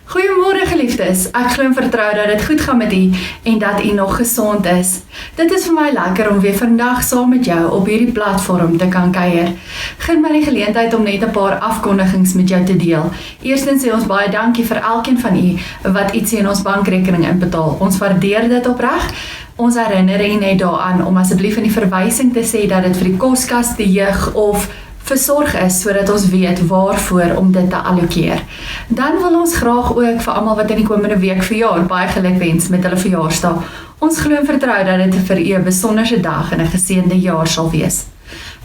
Goeiemôre geliefdes, ek glo en vertrou dat dit goed gaan met u en dat u nog gesond is. Dit is vir my lekker om weer vandag saam met jou op hierdie platform te kan kuier. Gun my die geleentheid om net 'n paar afkondigings met jou te deel. Eerstens sê ons baie dankie vir elkeen van u wat ietsie in ons bankrekening inbetaal. Ons waardeer dit opreg. Ons herinner u net daaraan om asseblief in die verwysing te sê dat dit vir die koskas, die jeug of versorg is, sodat ons weet waarvoor om dit te allokeer. Dan wil ons graag ook vir almal wat in die komende week verjaar, baie geluk wens met hulle verjaarsdag. Ons glo en vertrou dat dit vir u 'n besonderse dag en 'n geseënde jaar sal wees.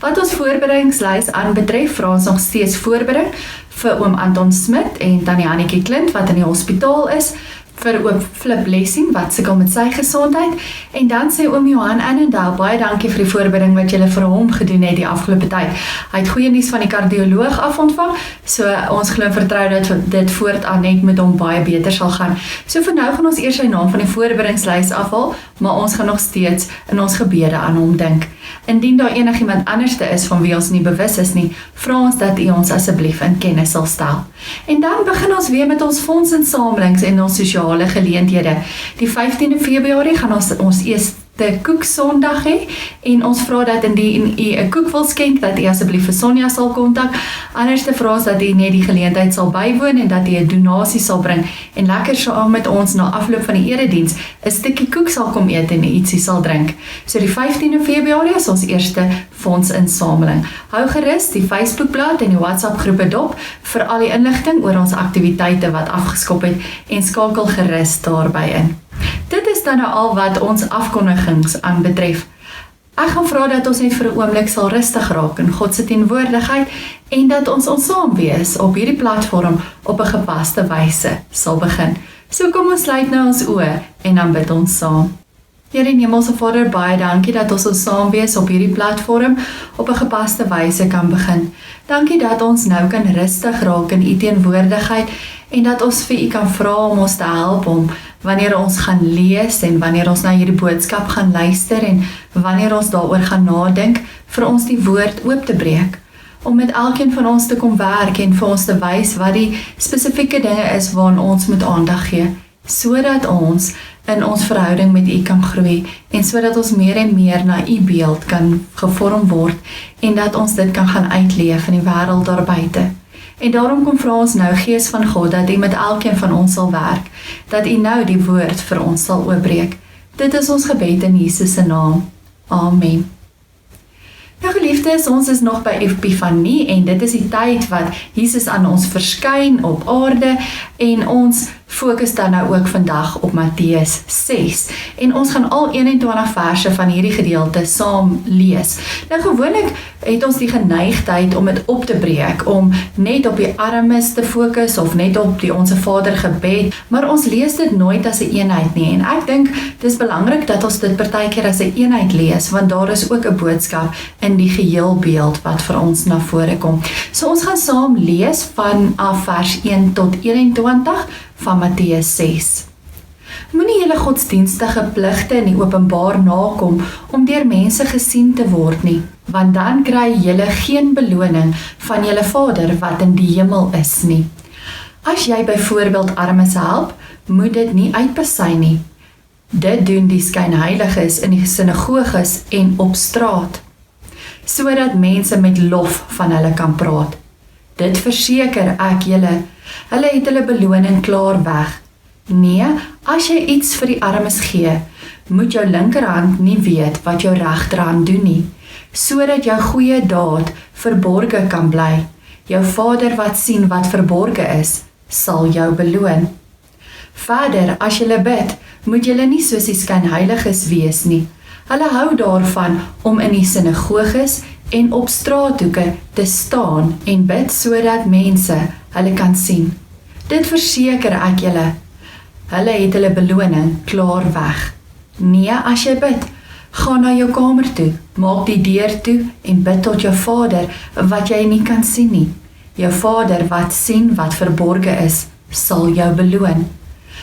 Wat ons voorbereidingslys aanbetref, vra ons nog steeds voorbereiding vir oom Anton Smit en tannie Annetjie Klint wat in die hospitaal is, vir oom Flip Blessing wat sukkel met sy gesondheid, en dan sê oom Johan Annandale, baie dankie vir die voorbereiding wat julle vir hom gedoen het die afgelope tyd. Hy het goeie nuus van die kardioloog af ontvang, so ons glo en vertrou dat dit voortaan net met hom baie beter sal gaan. So vir nou gaan ons eers sy naam van die voorbereidingslys afhaal, maar ons gaan nog steeds in ons gebede aan hom dink. Indien daar enigiemand anderste is van wie ons nie bewus is nie, vra ons dat u ons asseblief in kennis sal stel. En dan begin ons weer met ons fondsinsamelings en ons sosiale geleenthede. Die 15de Februarie gaan ons eerste koeksondag hê, en ons vra dat indien u 'n koek wil skenk, dat u asseblief vir Sonja sal kontak. Anders te vra is dat u net die geleentheid sal bywoon en dat u 'n donasie sal bring en lekker saam met ons na afloop van die erediens 'n stukkie koek sal kom eet en ietsie sal drink. So die 15de Februarie is ons eerste fondsinsameling. Hou gerus die Facebookblad en die WhatsApp groepe dop vir al die inligting oor ons aktiwiteite wat afgeskop het en skakel gerus daarby in. Dit is dan nou al wat ons afkondigings aanbetref. Ek gaan vra dat ons net vir 'n oomblik sal rustig raak in God se teenwoordigheid en dat ons saam wees op hierdie platform op 'n gepaste wyse sal begin. So kom ons sluit nou ons oë en dan bid ons saam. Here Hemelse Vader, baie dankie dat ons saam wees op hierdie platform op 'n gepaste wyse kan begin. Dankie dat ons nou kan rustig raak in u teenwoordigheid en dat ons vir u kan vra om ons te help om wanneer ons gaan lees en wanneer ons na hierdie boodskap gaan luister en wanneer ons daaroor gaan nadink, vir ons die woord oop te breek, om met elkeen van ons te kom werk en vir ons te wys wat die spesifieke dinge is waaraan ons moet aandag gee, sodat ons in ons verhouding met u kan groei en sodat ons meer en meer na u beeld kan gevorm word en dat ons dit kan gaan uitleef in die wêreld daar buite. En daarom kom vra ons nou, Gees van God, dat u met elkeen van ons sal werk, dat u nou die woord vir ons sal oopbreek. Dit is ons gebed in Jesus se naam. Amen. Nou geliefdes, ons is nog by Epifanie en dit is die tyd wat Jesus aan ons verskyn op aarde en ons fokus dan nou ook vandag op Matteus 6 en ons gaan al 21 verse van hierdie gedeelte saam lees. Nou gewoonlik het ons die geneigtheid om dit op te breek, om net op die armes te fokus of net op die Onse Vader gebed, maar ons lees dit nooit as 'n eenheid nie en ek dink dis belangrik dat ons dit partykeer as 'n eenheid lees, want daar is ook 'n boodskap in die geheelbeeld wat vir ons na vore kom. So ons gaan saam lees vanaf vers 1 tot 21 van Matteus 6. Moenie julle godsdienstige pligte in die openbaar nakom om deur mense gesien te word nie, want dan kry julle geen beloning van julle Vader wat in die hemel is nie. As jy byvoorbeeld armes help, moet dit nie uitpasy nie. Dit doen die skynheiliges in die sinagoges en op straat, sodat mense met lof van hulle kan praat. Dit verseker ek julle, hulle het hulle beloning klaar weg. Nee, as jy iets vir die armes gee, moet jou linkerhand nie weet wat jou regterhand doen nie, sodat jou goeie daad verborge kan bly. Jou Vader wat sien wat verborge is, sal jou beloon. Verder, as jy bid, moet jy nie soos die skynheiliges wees nie. Hulle hou daarvan om in die sinagoges en op straathoeke te staan en bid sodat mense hulle kan sien. Dit verseker ek julle, hulle het hulle beloning klaar weg. Nee, as jy bid, ga na jou kamer toe, maak die deur toe en bid tot jou Vader wat jy nie kan sien nie. Jou Vader wat sien wat verborge is, sal jou beloon.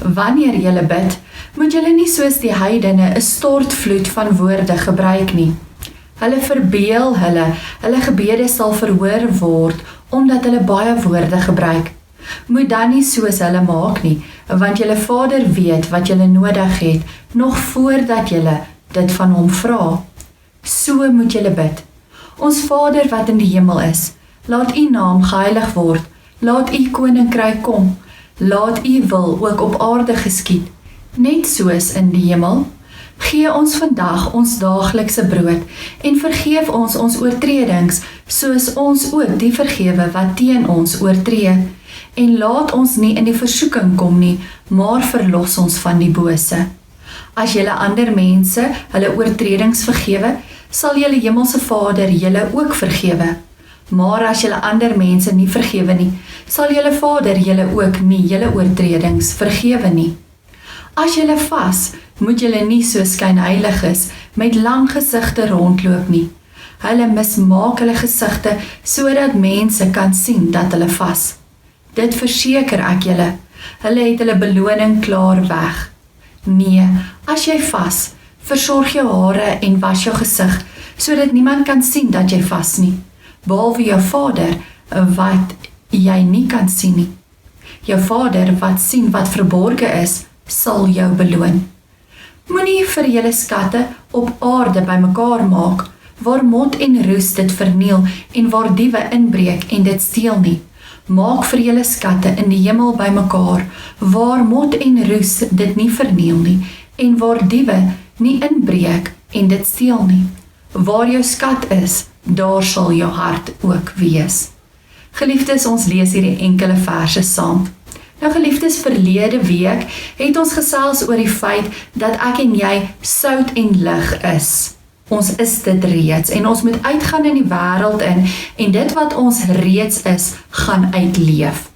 Wanneer jy bid, moet jy nie soos die heidene 'n stortvloed van woorde gebruik nie. Hulle verbeel hulle gebede sal verhoor word omdat hulle baie woorde gebruik. Moet dan nie soos hulle maak nie, want julle Vader weet wat julle nodig het, nog voordat julle dit van hom vra. So moet julle bid. Ons Vader wat in die hemel is, laat u naam geheilig word, laat u koninkryk kom, laat u wil ook op aarde geskied, net soos in die hemel. Gee ons vandag ons daaglikse brood en vergeef ons ons oortredings, soos ons ook die vergewe wat teen ons oortree. En laat ons nie in die versoeking kom nie, maar verlos ons van die bose. As julle ander mense hulle oortredings vergewe, sal julle hemelse Vader julle ook vergewe. Maar as julle ander mense nie vergewe nie, sal julle Vader julle ook nie julle oortredings vergewe nie. As julle vas, moet julle nie so skynheiliges met lang gesigte rondloop nie. Hulle mismaak hulle gesigte sodat mense kan sien dat hulle vas. Dit verseker ek julle, hulle het hulle beloning klaar weg. Nee, as jy vas, versorg jou hare en was jou gesig, sodat niemand kan sien dat jy vas nie, behalwe jou Vader wat jy nie kan sien nie. Jou Vader wat sien wat verborge is, sal jou beloon. Moenie vir julle skatte op aarde bymekaar maak, waar mot en roes dit verniel en waar diewe inbreek en dit steel nie. Maak vir julle skatte in die hemel bymekaar, waar mot en roes dit nie verniel nie en waar diewe nie inbreek en dit steel nie. Waar jou skat is, daar sal jou hart ook wees. Geliefdes, ons lees hierdie enkele verse saam. Nou geliefdes, verlede week het ons gesels oor die feit dat ek en jy sout en lig is. Ons is dit reeds en ons moet uitgaan in die wêreld in en dit wat ons reeds is, gaan uitleef.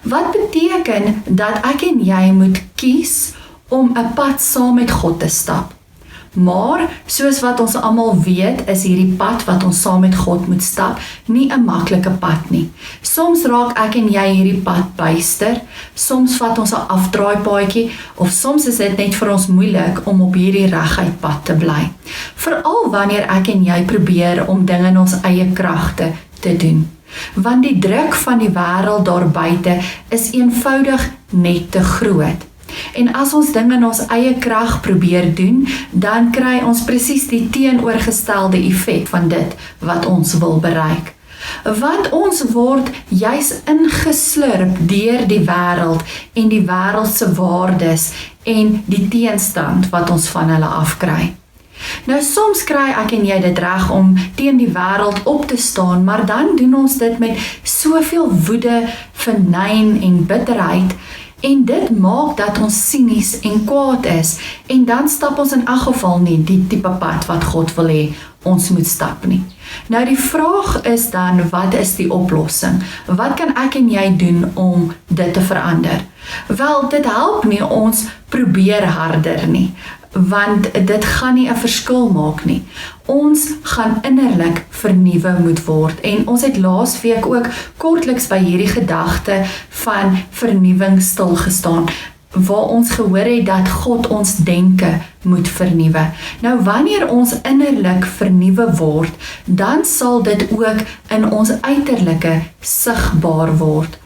Wat beteken dat ek en jy moet kies om 'n pad saam met God te stap? Maar, soos wat ons almal weet, is hierdie pad wat ons saam met God moet stap, nie 'n maklike pad nie. Soms raak ek en jy hierdie pad byster, soms vat ons 'n afdraaipaadjie, of soms is dit net vir ons moeilik om op hierdie reguit pad te bly. Veral wanneer ek en jy probeer om dinge in ons eie kragte te doen. Want die druk van die wêreld daar buite is eenvoudig net te groot. En as ons dinge in ons eie krag probeer doen, dan kry ons presies die teenoorgestelde effek van dit wat ons wil bereik. Want ons word juis ingeslurp deur die wêreld en die wêreldse waardes en die teenstand wat ons van hulle afkry. Nou soms kry ek en jy dit reg om teen die wêreld op te staan, maar dan doen ons dit met soveel woede, venyn en bitterheid. En dit maak dat ons sinies en kwaad is, en dan stap ons in elk geval nie die tipe pad wat God wil hê ons moet stap nie. Nou die vraag is dan, wat is die oplossing? Wat kan ek en jy doen om dit te verander? Wel, dit help nie ons probeer harder nie, want dit gaan nie 'n verskil maak nie. Ons gaan innerlik vernuwe moet word en ons het laasweek ook kortliks by hierdie gedagte van vernuwing stil gestaan, waar ons gehoor het dat God ons denke moet vernuwe. Nou wanneer ons innerlik vernuwe word, dan sal dit ook in ons uiterlike sigbaar word.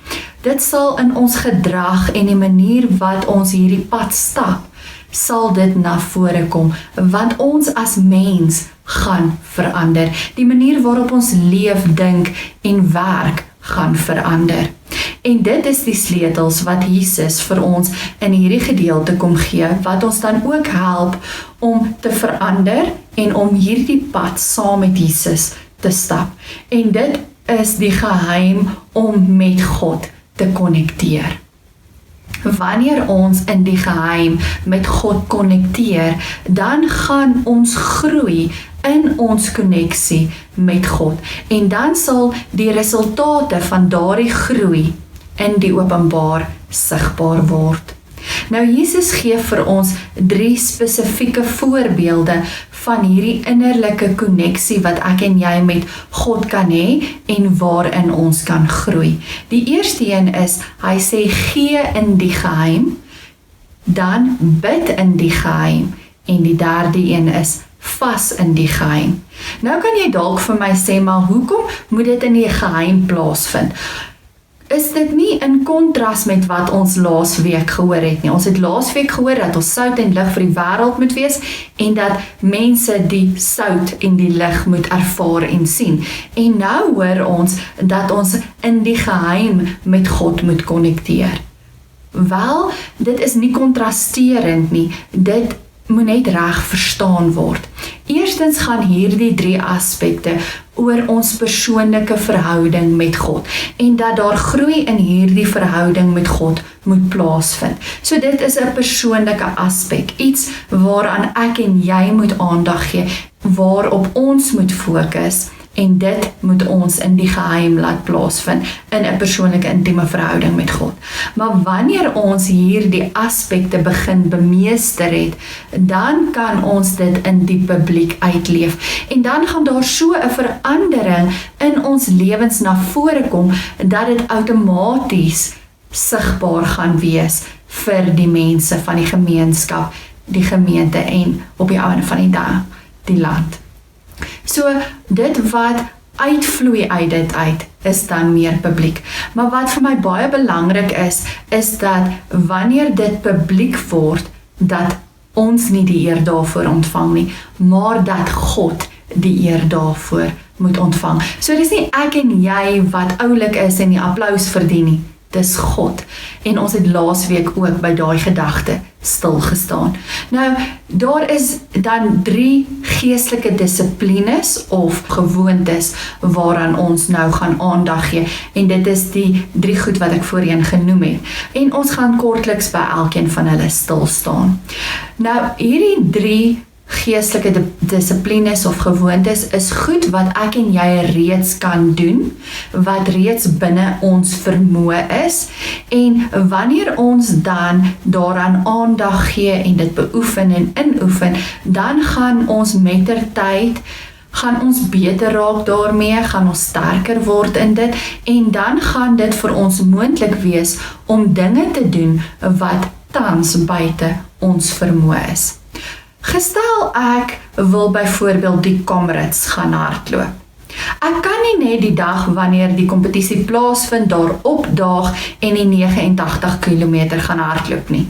Dit sal in ons gedrag en die manier wat ons hierdie pad stap, sal dit na vore kom, want ons as mens gaan verander. Die manier waarop ons leef, dink en werk gaan verander. En dit is die sleutels wat Jesus vir ons in hierdie gedeelte kom gee, wat ons dan ook help om te verander en om hierdie pad saam met Jesus te stap. En dit is die geheim om met God te konnekteer. Wanneer ons in die geheim met God konnekteer, dan gaan ons groei in ons koneksie met God. En dan sal die resultate van daardie groei in die openbaar sigbaar word. Nou Jesus gee vir ons 3 spesifieke voorbeelde van hierdie innerlike koneksie wat ek en jy met God kan hê en waarin ons kan groei. Die eerste een is, hy sê gee in die geheim, dan bid in die geheim en die derde een is vas in die geheim. Nou kan jy dalk vir my sê, maar hoekom moet dit in die geheim plaasvind? is dit nie in kontras met wat ons laasweek gehoor het nie. Ons het laasweek gehoor dat ons sout en lig vir die wêreld moet wees en dat mense die sout en die lig moet ervaar en sien. En nou hoor ons dat ons in die geheim met God moet konnekteer. Wel, dit is nie kontrasterend nie, dit moet net reg verstaan word. Eerstens gaan hierdie 3 aspekte oor ons persoonlike verhouding met God en dat daar groei in hierdie verhouding met God moet plaasvind. So dit is 'n persoonlike aspek, iets waaraan ek en jy moet aandag gee, waarop ons moet fokus. En dit moet ons in die geheim laat plaasvind in 'n persoonlike intieme verhouding met God. Maar wanneer ons hierdie aspekte begin bemeester het, dan kan ons dit in die publiek uitleef. En dan gaan daar so 'n verandering in ons lewens na vore kom, dat dit outomaties sigbaar gaan wees vir die mense van die gemeenskap, die gemeente en op die einde van die dag, die land. So, dit wat uitvloei uit dit uit, is dan meer publiek. Maar wat vir my baie belangrik is dat wanneer dit publiek word, dat ons nie die eer daarvoor ontvang nie, maar dat God die eer daarvoor moet ontvang. So dis nie ek en jy wat oulik is en die applous verdien nie, dis God. En ons het laasweek ook by daai gedagte stilgestaan. Nou, daar is dan 3 geestelike dissiplines of gewoontes waaraan ons nou gaan aandag gee. En dit is die 3 goed wat ek voorheen genoem het. En ons gaan kortliks by elkeen van hulle stil staan. Nou, hierdie 3 geestelike dissiplines of gewoontes is goed wat ek en jy reeds kan doen, wat reeds binne ons vermoë is, en wanneer ons dan daaraan aandag gee en dit beoefen en inoefen, dan gaan ons mettertyd gaan ons beter raak daarmee, gaan ons sterker word in dit, en dan gaan dit vir ons moontlik wees om dinge te doen wat tans buite ons vermoë is. Gestel ek wil byvoorbeeld die Comrades gaan hardloop. Ek kan nie net die dag wanneer die kompetisie plaasvind daar opdaag en die 89 km gaan hardloop nie.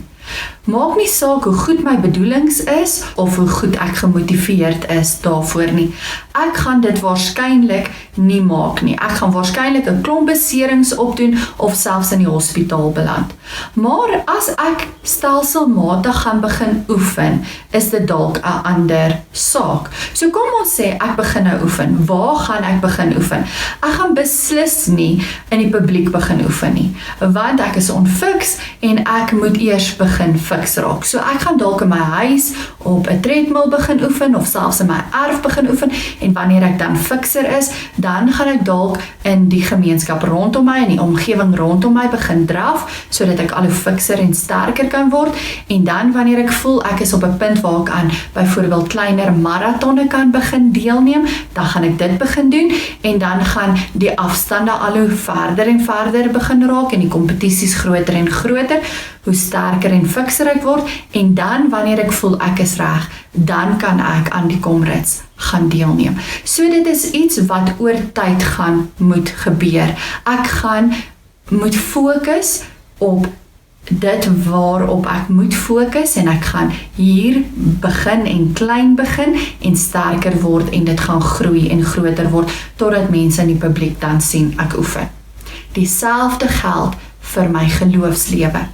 Maak nie saak hoe goed my bedoelings is of hoe goed ek gemotiveerd is daarvoor nie. Ek gaan dit waarskynlik nie maak nie. Ek gaan waarskynlik 'n klomp beserings opdoen of selfs in die hospitaal beland. Maar as ek stelselmatig gaan begin oefen, is dit dalk 'n ander saak. So kom ons sê ek begin nou oefen. Waar gaan ek begin oefen? Ek gaan beslis nie in die publiek begin oefen nie, want ek is onfiks en ek moet eers begin fiks raak. So ek gaan dalk in my huis op 'n tredmill begin oefen of selfs in my erf begin oefen, en wanneer ek dan fikser is, dan gaan ek dalk in die gemeenskap rondom my, in die omgewing rondom my begin draf, sodat ek al hoe fikser en sterker kan word, en dan wanneer ek voel ek is op 'n punt waar ek aan byvoorbeeld kleiner marathonne kan begin deelneem, dan gaan ek dit begin doen, en dan gaan die afstande al hoe verder en verder begin raak, en die kompetisies groter en groter, hoe sterker en fikser ek word, en dan wanneer ek voel ek is reg, dan kan ek aan die Comrades gaan deelneem. So dit is iets wat oor tyd gaan moet gebeur. Ek gaan moet fokus op dit waarop ek moet fokus, en ek gaan hier begin en klein begin en sterker word, en dit gaan groei en groter word totdat mense in die publiek dan sien ek oefen. Dieselfde geld vir my geloofslewe.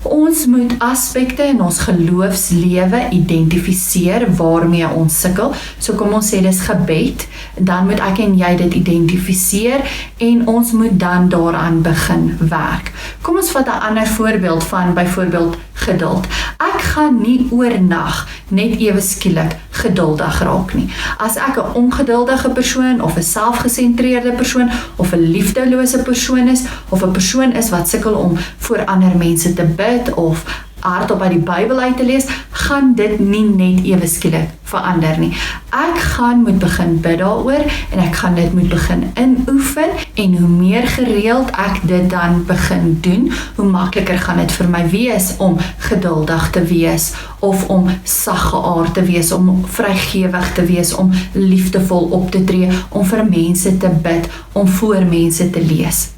Ons moet aspekte in ons geloofslewe identifiseer waarmee ons sukkel. So kom ons sê dis gebed, dan moet ek en jy dit identifiseer en ons moet dan daaraan begin werk. Kom ons vat 'n ander voorbeeld van byvoorbeeld geduld. Ek gaan nie oornag net ewe skielik geduldig raak nie. As ek 'n ongeduldige persoon of 'n selfgesentreerde persoon of 'n liefdelose persoon is of 'n persoon is wat sukkel om voor ander mense te bid of hardop uit die Bybel uit te lees, gaan dit nie net ewe skielik verander nie. Ek gaan moet begin bid daaroor en ek gaan dit moet begin inoefen, en hoe meer gereeld ek dit dan begin doen, hoe makliker gaan dit vir my wees om geduldig te wees of om saggeaard te wees, om vrygewig te wees, om liefdevol op te tree, om vir mense te bid, om voor mense te lees.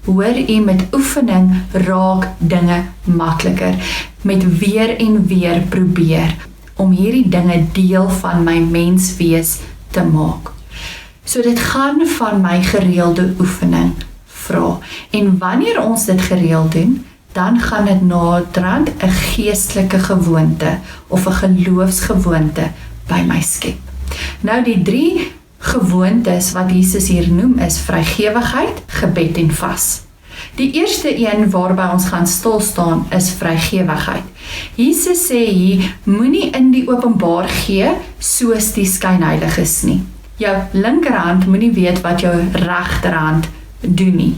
hoor u, met oefening raak dinge makliker. Met weer en weer probeer om hierdie dinge deel van my menswees te maak. So dit gaan van my gereelde oefening vra. En wanneer ons dit gereeld doen, dan gaan dit naderhand 'n geestelike gewoonte of 'n geloofsgewoonte by my skep. Nou die 3 gewoontes wat Jesus hier noem is vrygewigheid, gebed en vas. Die eerste een waarby ons gaan stil staan is vrygewigheid. Jesus sê hier, moenie in die openbaar gee soos die skynheiliges nie. Jou linkerhand moenie weet wat jou regterhand doen nie.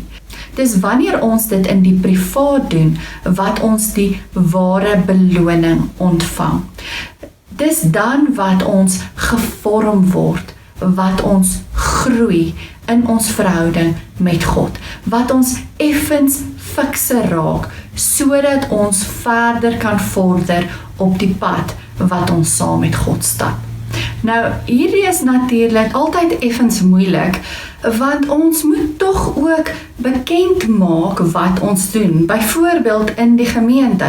Dis wanneer ons dit in die privaat doen, wat ons die ware beloning ontvang. Dis dan wat ons gevorm word, wat ons groei in ons verhouding met God, wat ons effens fikser raak, sodat ons verder kan vorder op die pad wat ons saam met God stap. Nou, hierdie is natuurlik altyd effens moeilik, want ons moet tog ook bekend maak wat ons doen. Byvoorbeeld in die gemeente.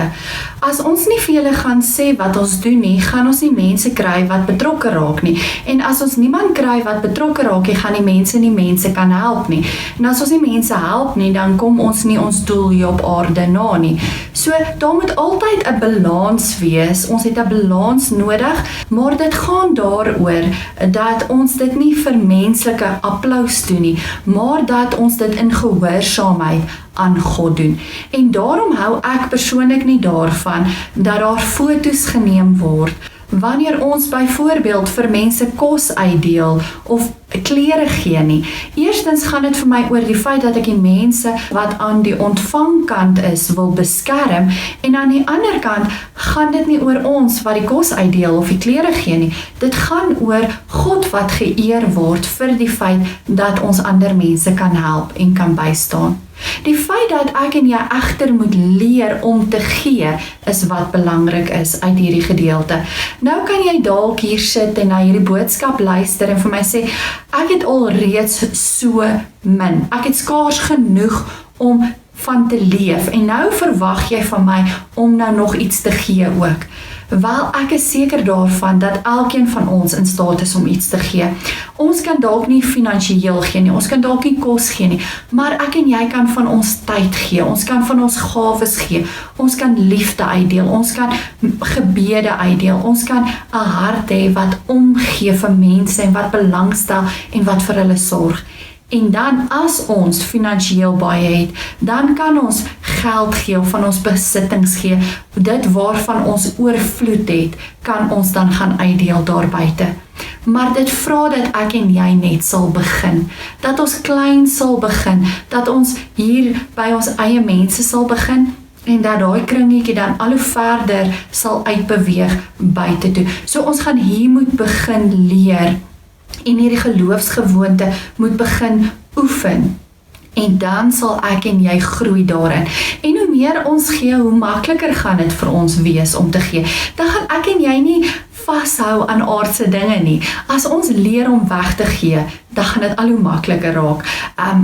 As ons nie vir julle gaan sê wat ons doen nie, gaan ons nie mense kry wat betrokke raak nie. En as ons niemand kry wat betrokke raak nie, gaan die mense kan help nie. En as ons nie mense help nie, dan kom ons nie ons doel hier op aarde na nie. So, daar moet altyd 'n balans wees. Ons het 'n balans nodig, maar dit gaan daaroor dat ons dit nie vir menslike applous doen nie, maar dat ons dit in gehoorsaamheid aan God doen. En daarom hou ek persoonlik nie daarvan dat daar foto's geneem word wanneer ons byvoorbeeld vir mense kos uitdeel of klere gee nie. Eerstens gaan dit vir my oor die feit dat ek die mense wat aan die ontvangkant is wil beskerm, en aan die ander kant gaan dit nie oor ons wat die kos uitdeel of die klere gee nie. Dit gaan oor God wat geëer word vir die feit dat ons ander mense kan help en kan bystaan. Die feit dat ek en jy egter moet leer om te gee, is wat belangrik is uit hierdie gedeelte. Nou kan jy dalk hier sit en na hierdie boodskap luister en vir my sê, ek het alreeds so min. Ek het skaars genoeg om van te leef en nou verwag jy van my om nou nog iets te gee ook. Wel, ek is seker daarvan dat elkeen van ons in staat is om iets te gee. Ons kan dalk nie finansiëel gee nie, ons kan dalk nie kos gee nie, maar ek en jy kan van ons tyd gee, ons kan van ons gawes gee, ons kan liefde uitdeel, ons kan gebede uitdeel, ons kan 'n hart hê wat omgee vir mense en wat belangstel en wat vir hulle sorg. En dan as ons finansiëel baie het, dan kan ons geld gee of van ons besittings gee. Dit waarvan ons oorvloed het, kan ons dan gaan uitdeel daar buite. Maar dit vra dat ek en jy net sal begin. Dat ons klein sal begin. Dat ons hier by ons eie mense sal begin. En dat daai kringetjie dan al hoe verder sal uitbeweeg buite toe. So ons gaan hier moet begin leer. En hierdie geloofsgewoonte moet begin oefen. En dan sal ek en jy groei daarin. En hoe meer ons gee, hoe makliker gaan dit vir ons wees om te gee. Dan gaan ek en jy nie vashou aan aardse dinge nie. As ons leer om weg te gee, dan gaan dit al hoe makliker raak.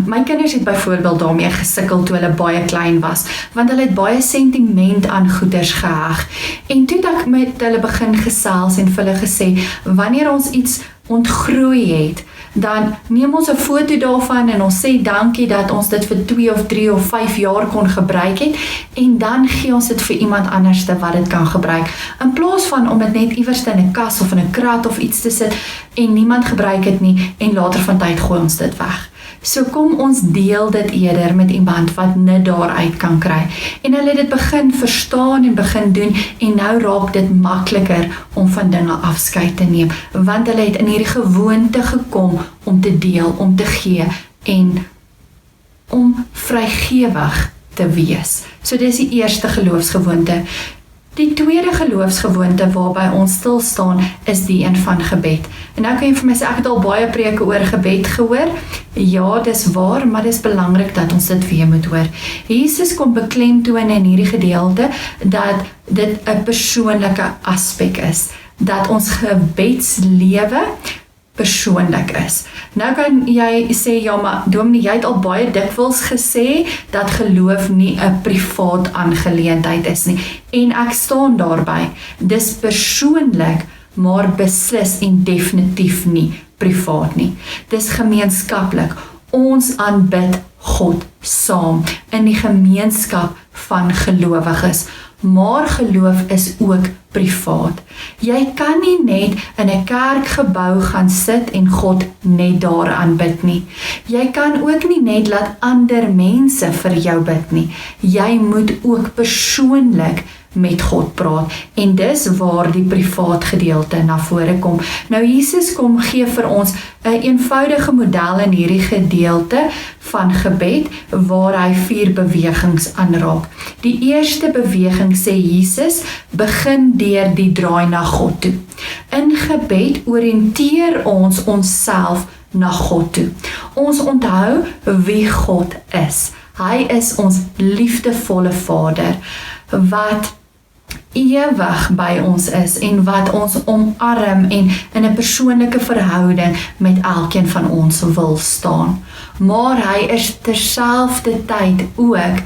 My kinders het byvoorbeeld daarmee gesukkel toe hulle baie klein was, want hulle het baie sentiment aan goeders geheg. En toe het ek met hulle begin gesels en vir hulle gesê, wanneer ons iets ontgroei het, dan neem ons 'n foto daarvan en ons sê dankie dat ons dit vir 2 of 3 of 5 jaar kon gebruik het, en dan gee ons dit vir iemand anderste wat dit kan gebruik. In plaas van om dit net iewers in 'n kas of in 'n krat of iets te sit en niemand gebruik dit nie en later van tyd gooi ons dit weg. So kom ons deel dit eerder met iemand wat net daaruit kan kry. En hulle het dit begin verstaan en begin doen, en nou raak dit makliker om van dinge afskeid te neem, want hulle het in hierdie gewoonte gekom om te deel, om te gee en om vrygewig te wees. So dis die eerste geloofsgewoonte. Die tweede geloofsgewoonte waarby ons stil staan is die een van gebed. En nou kan jy vir my sê, ek het al baie preke oor gebed gehoor. Ja, dis waar, maar dis belangrik dat ons dit weer moet hoor. Jesus kom beklemtoon in hierdie gedeelte dat dit 'n persoonlike aspek is. Dat ons gebedslewe persoonlik is. Nou kan jy sê, ja, maar Dominee, jy het al baie dikwels gesê dat geloof nie 'n privaat aangeleentheid is nie. En ek staan daarby. Dis persoonlik, maar beslis en definitief nie privaat nie. Dis gemeenskaplik. Ons aanbid God saam in die gemeenskap van gelowiges. Maar geloof is ook privaat. Jy kan nie net in 'n kerkgebou gaan sit en God net daar aanbid nie. Jy kan ook nie net laat ander mense vir jou bid nie. Jy moet ook persoonlik met God praat, en dis waar die privaat gedeelte na vore kom. Nou Jesus kom gee vir ons 'n eenvoudige model in hierdie gedeelte van gebed, waar hy 4 bewegings aanraak. Die eerste beweging, sê Jesus, begin deur die draai na God toe. In gebed oriënteer ons onsself na God toe. Ons onthou wie God is. Hy is ons liefdevolle Vader, wat ewig by ons is en wat ons omarm en in 'n persoonlike verhouding met elkeen van ons wil staan. Maar hy is terselfdertyd ook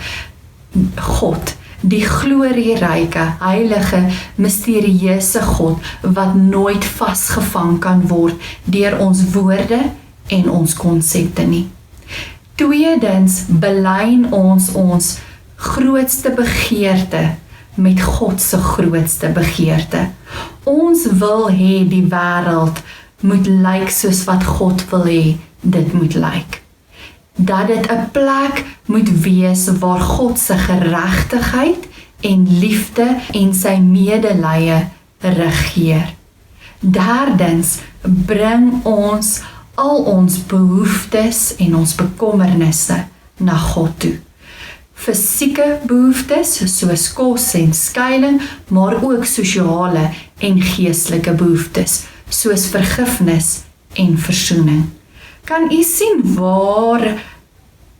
God, die glorieryke, heilige, misterieuse God wat nooit vasgevang kan word deur ons woorde en ons konsepte nie. Tweedens belyn ons grootste begeerte met God se grootste begeerte. Ons wil hê die wêreld moet lyk soos wat God wil hê dit moet lyk. Dat dit 'n plek moet wees waar God se geregtigheid en liefde en sy medelee regeer. Derdens bring ons al ons behoeftes en ons bekommernisse na God toe. Fisieke behoeftes soos kos en skuiling, maar ook sosiale en geestelike behoeftes soos vergifnis en versoening. Kan u sien waar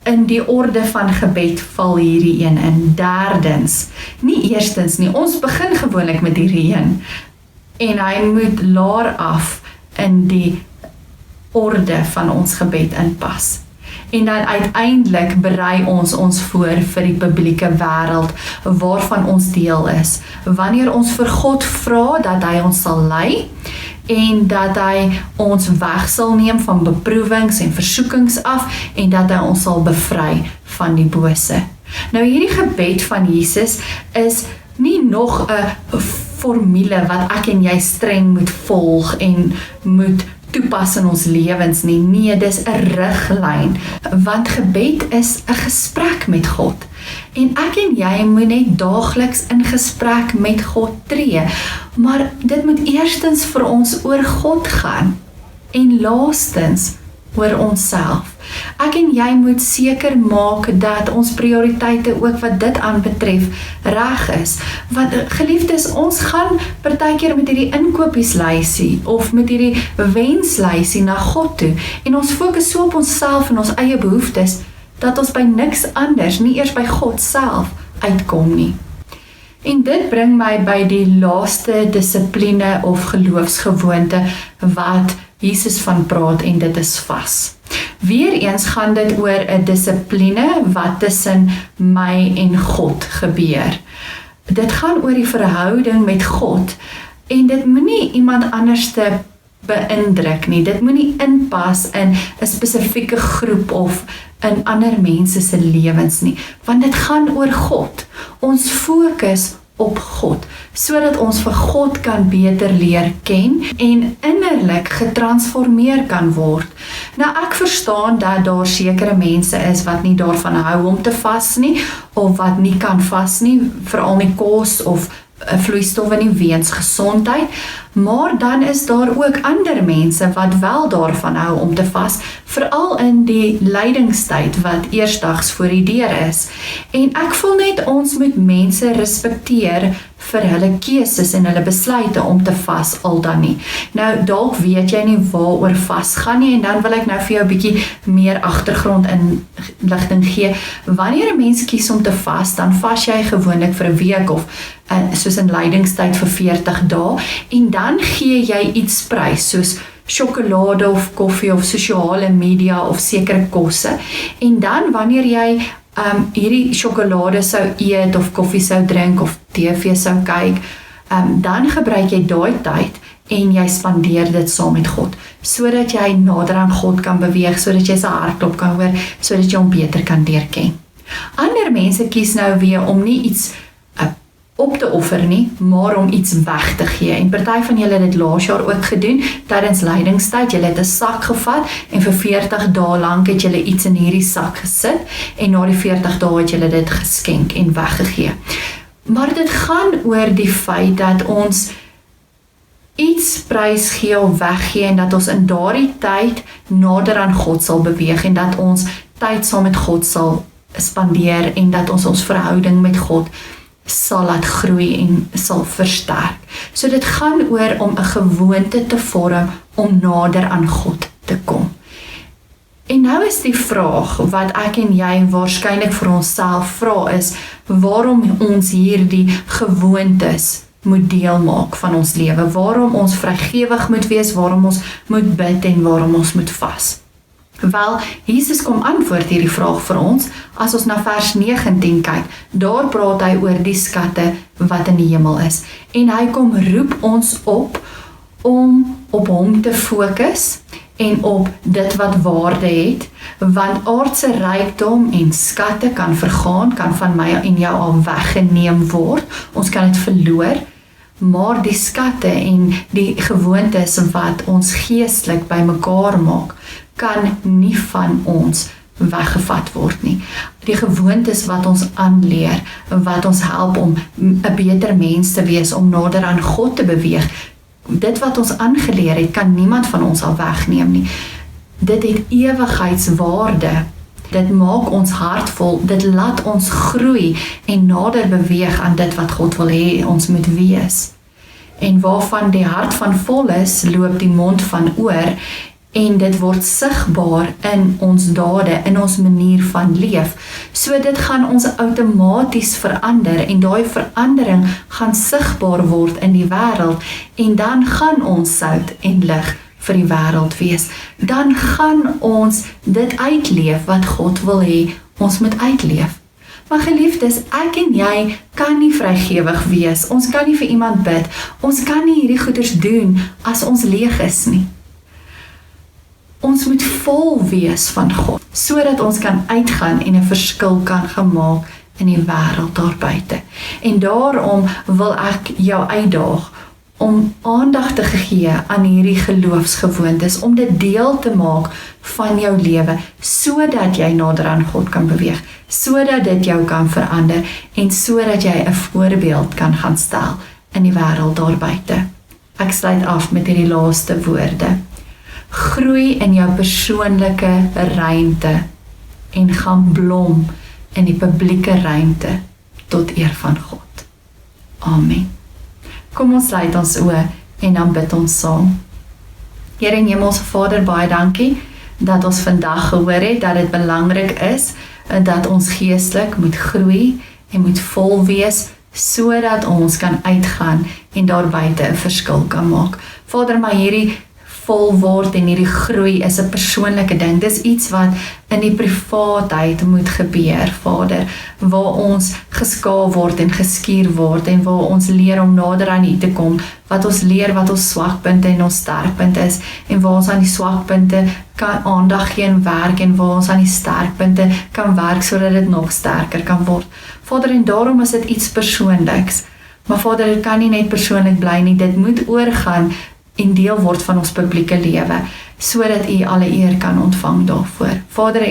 in die orde van gebed val hierdie een in? Derdens, nie eerstens nie, ons begin gewoonlik met hierdie een en hy moet laer af in die orde van ons gebed inpas. En dan uiteindelik berei ons voor vir die publieke wêreld waarvan ons deel is. Wanneer ons vir God vra dat hy ons sal lei en dat hy ons weg sal neem van beproewings en versoekings af en dat hy ons sal bevry van die bose. Nou hierdie gebed van Jesus is nie nog 'n formule wat ek en jy streng moet volg en moet toepas in ons lewens nie. Nee, dis 'n riglyn, want gebed is 'n gesprek met God. En ek en jy moet net daagliks in gesprek met God tree, maar dit moet eerstens vir ons oor God gaan en laastens oor onsself. Ek en jy moet seker maak dat ons prioriteite ook wat dit aanbetref reg is. Want geliefdes, ons gaan partykeer met hierdie inkopieslysie of met hierdie wenslysie na God toe en ons fokus so op onsself en ons eie behoeftes dat ons by niks anders, nie eers by God self, uitkom nie. En dit bring my by die laaste dissipline of geloofsgewoonte wat Jesus van praat, en dit is vas. Weereens gaan dit oor 'n dissipline wat tussen my en God gebeur. Dit gaan oor die verhouding met God en dit moenie iemand anders te beïndruk nie. Dit moenie inpas in 'n spesifieke groep of in ander mense se lewens nie, want dit gaan oor God. Ons fokus op God, sodat ons vir God kan beter leer ken en innerlik getransformeer kan word. Nou ek verstaan dat daar sekere mense is wat nie daarvan hou om te vas nie, of wat nie kan vas nie, veral nie kos of vloeistowwe nie weens gesondheid, maar dan is daar ook ander mense wat wel daarvan hou om te vas, veral in die lydingstyd wat eersdags voor die deur is. En ek voel net ons moet mense respekteer vir hulle keuses en hulle besluite om te vas al dan nie. Nou dalk weet jy nie waaroor vas gaan nie, en dan wil ek nou vir jou 'n bietjie meer agtergrond inligting gee. Wanneer 'n mens kies om te vas, dan vas jy gewoonlik vir 'n week of soos in lydingstyd vir 40 dae, en dan gee jy iets prys, soos sjokolade of koffie of sosiale media of sekere kosse. En dan wanneer jy hierdie sjokolade sou eet of koffie sou drink of TV sou kyk, dan gebruik jy daai tyd en jy spandeer dit saam met God, sodat jy nader aan God kan beweeg, sodat jy sy hartklop kan hoor, sodat jy hom beter kan leer ken. Ander mense kies nou weer om nie iets op te offer nie, maar om iets weg te gee. En party van julle het dit laas jaar ook gedoen, tydens lydingstyd, julle het 'n sak gevat en vir 40 dae lank het julle iets in hierdie sak gesit en na die 40 dae het julle dit geskenk en weggegee. Maar dit gaan oor die feit dat ons iets prys gee of weggee en dat ons in daardie tyd nader aan God sal beweeg en dat ons tyd saam met God sal spandeer en dat ons verhouding met God sal laat groei en sal versterk. So dit gaan oor om 'n gewoonte te vorm om nader aan God te kom. En nou is die vraag wat ek en jy waarskynlik vir onsself vra is, waarom ons hierdie gewoontes moet deel maak van ons lewe, waarom ons vrygewig moet wees, waarom ons moet bid en waarom ons moet vas. Wel, Jesus kom antwoord hierdie vraag vir ons, as ons na vers 19 kyk, daar praat hy oor die skatte wat in die hemel is, en hy kom roep ons op om op hom te fokus, en op dit wat waarde het, want aardse rykdom en skatte kan vergaan, kan van my en jou al weggeneem word, ons kan dit verloor, maar die skatte en die gewoontes wat ons geestelik bymekaar maak, kan nie van ons weggevat word nie. Die gewoontes wat ons aanleer, wat ons help om 'n beter mens te wees, om nader aan God te beweeg, dit wat ons aangeleer het, kan niemand van ons al wegneem nie. Dit het ewigheidswaarde. Dit maak ons hart vol, dit laat ons groei en nader beweeg aan dit wat God wil hê ons moet wees. En waarvan die hart van vol is, loop die mond van oor, en dit word sigbaar in ons dade, in ons manier van leef. So dit gaan ons outomaties verander en daai verandering gaan sigbaar word in die wêreld en dan gaan ons sout en lig vir die wêreld wees. Dan gaan ons dit uitleef wat God wil hê ons moet uitleef. Maar geliefdes, ek en jy kan nie vrygewig wees. Ons kan nie vir iemand bid. Ons kan nie hierdie goeders doen as ons leeg is nie. Ons moet vol wees van God, sodat ons kan uitgaan en 'n verskil kan gemaak in die wêreld daar buite. En daarom wil ek jou uitdaag om aandag te gee aan hierdie geloofsgewoontes, om dit deel te maak van jou lewe, sodat jy nader aan God kan beweeg, sodat dit jou kan verander en sodat jy 'n voorbeeld kan gaan stel in die wêreld daar buite. Ek sluit af met hierdie laaste woorde. Groei in jou persoonlike ruimte en gaan blom in die publieke ruimte tot eer van God. Amen. Kom ons sluit ons oë en dan bid ons saam. Here en Hemelse Vader, baie dankie dat ons vandag gehoor het dat dit belangrik is dat ons geestelik moet groei en moet vol wees sodat ons kan uitgaan en daar buite 'n verskil kan maak. Vader, maar hierdie vol word en hierdie groei is 'n persoonlike ding. Dis iets wat in die privaatheid moet gebeur, Vader, waar ons geskaaf word en geskuur word en waar ons leer om nader aan U te kom, wat ons leer wat ons swakpunte en ons sterkpunte is en waar ons aan die swakpunte kan aandag gee en werk en waar ons aan die sterkpunte kan werk sodat dit nog sterker kan word. Vader, en daarom is dit iets persoonliks. Maar Vader, dit kan nie net persoonlik bly nie, dit moet oorgaan en deel word van ons publieke lewe, sodat U alle eer kan ontvang daarvoor. Vader,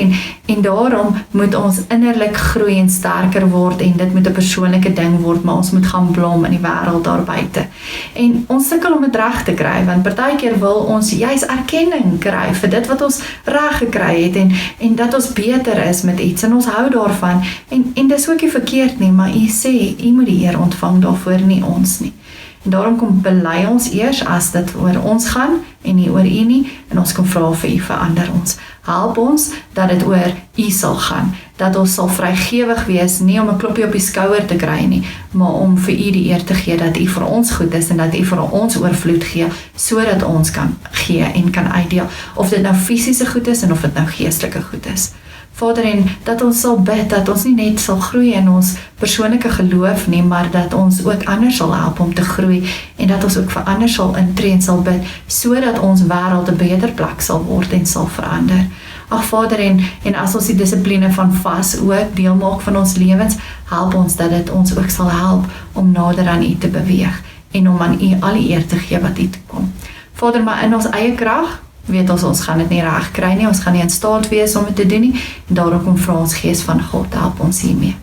en daarom moet ons innerlik groei en sterker word en dit moet 'n persoonlike ding word, maar ons moet gaan blom in die wêreld daar buite. En ons sukkel om dit reg te kry, want partykeer wil ons juis erkenning kry vir dit wat ons reg gekry het en dat ons beter is met iets en ons hou daarvan en dis ook nie verkeerd nie, maar U sê U moet die eer ontvang daarvoor, nie ons nie. En daarom kom bely ons eers as dit oor ons gaan en nie oor U nie, en ons kom vra vir U verander ons. Help ons dat dit oor U sal gaan, dat ons sal vrygewig wees, nie om 'n klopjie op die skouer te kry nie, maar om vir U die eer te gee dat U vir ons goed is en dat U vir ons oorvloed gee, sodat ons kan gee en kan uitdeel, of dit nou fisiese goed is en of dit nou geestelike goed is. Vader, en dat ons sal bid, dat ons nie net sal groei in ons persoonlike geloof nie, maar dat ons ook ander sal help om te groei, en dat ons ook vir ander sal intree en sal bid, sodat ons wêreld 'n beter plek sal word en sal verander. Ag Vader, en as ons die dissipline van vas ook deel maak van ons lewens, help ons dat dit ons ook sal help om nader aan U te beweeg, en om aan U al die eer te gee wat U toekom. Vader, maar in ons eie krag, weet ons gaan dit nie reg kry nie, ons gaan nie in staat wees om dit te doen nie, en daarom kom vra ons Gees van God, help ons hiermee.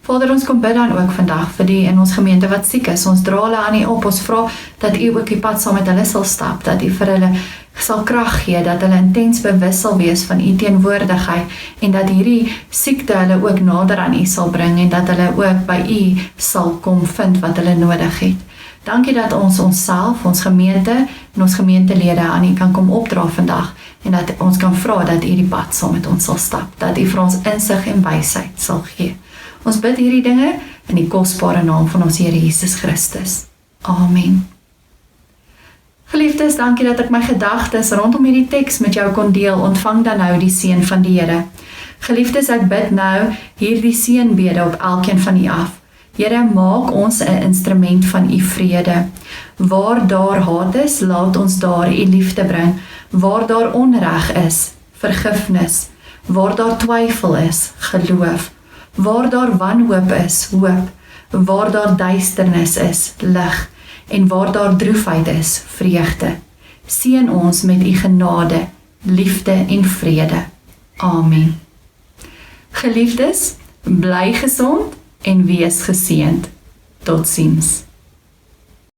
Vader, ons kom bid dan ook vandag vir die in ons gemeente wat siek is, ons dra hulle aan U op, ons vra dat U ook die pad saam met hulle sal stap, dat U vir hulle sal krag gee, dat hulle intens bewus sal wees van U teenwoordigheid, en dat hierdie siekte hulle ook nader aan U sal bring, en dat hulle ook by U sal kom vind wat hulle nodig het. Dankie dat ons onsself, ons gemeente en ons gemeentelede aan U kan kom opdra vandag, en dat ons kan vra dat U die pad saam met ons sal stap, dat U vir ons insig en wysheid sal gee. Ons bid hierdie dinge in die kosbare naam van ons Here Jesus Christus. Amen. Geliefdes, dankie dat ek my gedagtes rondom hierdie teks met jou kon deel. Ontvang dan nou die seën van die Here. Geliefdes, ek bid nou hierdie seënbede op elkeen van u af. Here, maak ons 'n instrument van U vrede. Waar daar haat is, laat ons daar U liefde bring. Waar daar onreg is, vergifnis. Waar daar twyfel is, geloof. Waar daar wanhoop is, hoop. Waar daar duisternis is, lig. En waar daar droefheid is, vreugde. Seën ons met U genade, liefde en vrede. Amen. Geliefdes, bly gesond en wees geseënd. Totsiens.